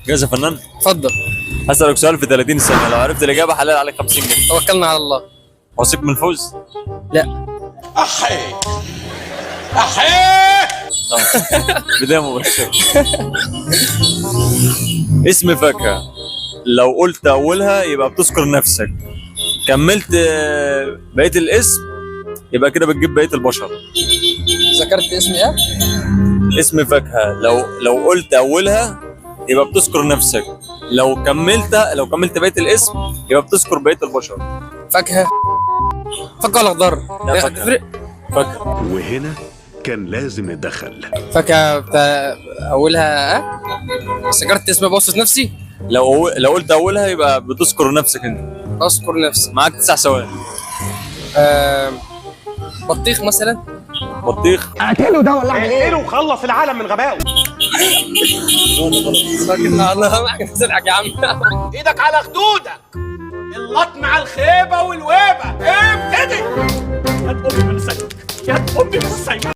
جاهز يا فنان؟ اتفضل. هسألك سؤال في 30 ثانية، لو عرفت الإجابة حلال عليك 50 جنيه. توكلنا على الله. واثق من الفوز؟ لا. أحي أحي بداية مبشرة. اسم فاكهة لو قلت أولها يبقى بتذكر نفسك، كملت بقية الاسم يبقى كده بتجيب بقية البشر. ذكرت اسمي ايه؟ اسم فاكهة لو قلت أولها يبقى بتذكر نفسك، لو كملت بقية الاسم يبقى بتذكر بقية البشر. فاكهة. فاكهة ولا خضار؟ لا، فاكهة. تفرق؟ فاكهة. وهنا كان لازم نتدخل. فاكهة بتاع أولها ذكرت اسمي بوصف نفسي؟ لو قلت أولها يبقى بتذكر نفسك أنت. أذكر نفسي. معاك 9 ثواني. بطيخ مثلا. بطيخ. اقتله وخلص العالم من غبائه. توكلنا على الله. تضحك يا عم. ايدك على خدودك، اللطم على الخيبه والويبه. ابتدي. يا امي من السيف، يا امي من السيف.